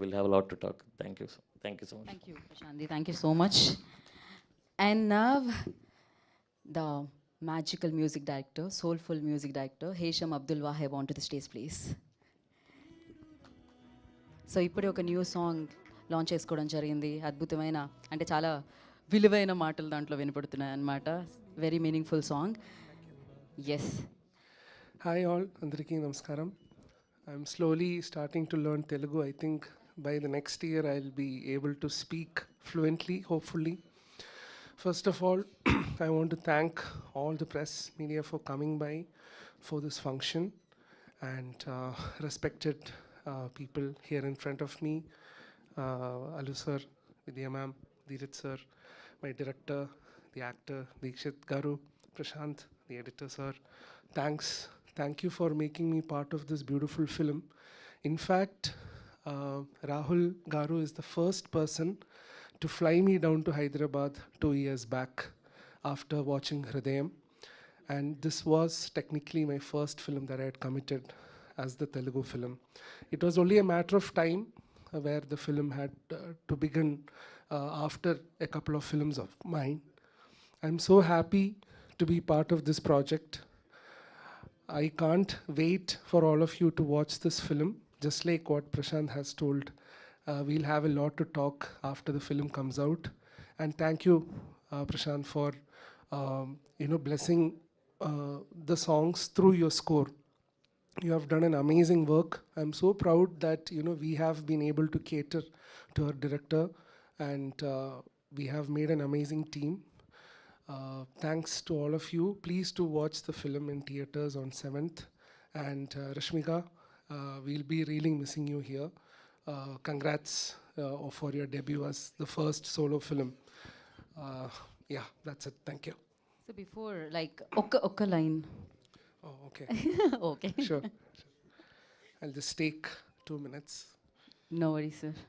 We'll have a lot to talk. Thank you. Thank you so much. Thank you, Prashanti. Thank you so much. And now, the magical music director, soulful music director, Hesham Abdul Wahab, onto the stage, please. So ఇప్పుడే ఒక new song launch చేసుకోవడం జరిగింది. అద్భుతమైన అంటే చాలా విలువైన మాటలు దాంట్లో వినపడుతున్నాయి అన్నమాట. Very meaningful song. Yes. Hi all, Andariki Namaskaram. I'm slowly starting to learn Telugu. I think by the next year I'll be able to speak fluently, hopefully. First of all, I want to thank all the press media for coming by for this function and respected people here in front of me, Alu sir, Vidya ma'am, Dheeraj sir, my director, the actor, Dikshit Garu, Prashant, the editor sir. Thank you for making me part of this beautiful film. In fact, Rahul Garu is the first person to fly me down to Hyderabad 2 years back after watching Hridayam. And this was technically my first film that I had committed as the Telugu film. It was only a matter of time where the film had to begin after a couple of films of mine. I'm so happy to be part of this project. I can't wait for all of you to watch this film. Just like what Prashant has told, we'll have a lot to talk after the film comes out. And thank you, Prashant, for blessing the songs through your score. You have done an amazing work. I'm so proud that we have been able to cater to our director, and we have made an amazing team. Thanks to all of you. Please to watch the film in theaters on 7th. And Rashmika, we'll be really missing you here. Congrats for your debut as the first solo film. Yeah, that's it. Thank you. So before like ఒక్క లైన్. Oh, okay. Okay. Sure. I'll just take 2 minutes. No worry sir.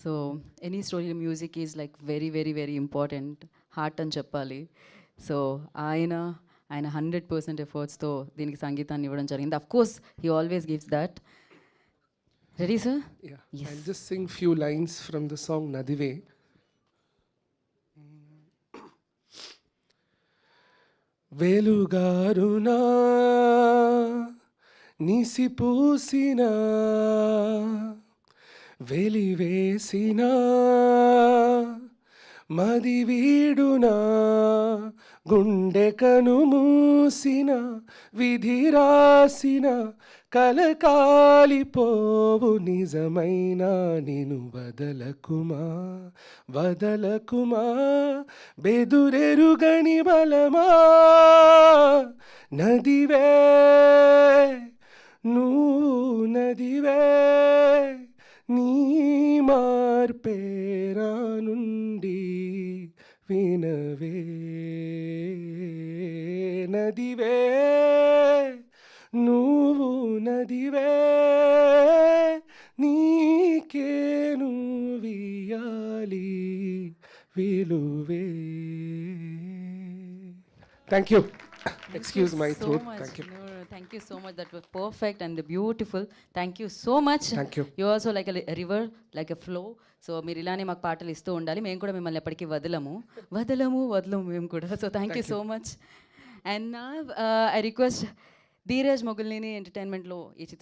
So any story music is like very very very important, heart అని చెప్పాలి. So ఆయన 100% ఎఫర్ట్స్తో దీనికి సంగీతాన్ని ఇవ్వడం జరిగింది. Of course he always gives that. Ready sir? Yeah. Yes. I'll just sing few lines from the song Nadive. వెలుగారునా నిసిపూసిన వెలివేసిన మదివీడునా గుండెకను మూసిన విధిరాసిన కలకాలిపోవు నిజమైన నిను వదలకుమా వదలకుమా బెదురెరుగని బలమా నదివే నువ్వు నదివే నీ మార్పేరా నుండి వినవే నదివే నువ్వు నదివే నీకేను వియాలి విలువే. Thank you. Excuse my throat. Thank you. No, thank you so much. That was perfect and beautiful. Thank you so much. Thank you. You also like a river, like a flow. So మీరు ఇలానే మాకు పాటలు ఇస్తూ ఉండాలి. మేము కూడా మిమ్మల్ని ఎప్పటికీ వదలము మేము కూడా. So thank you so much. And నా ఐ రిక్వెస్ట్ ధీరజ్ మొగుల్నేని ఎంటర్టైన్మెంట్లో ఈ చిత్రం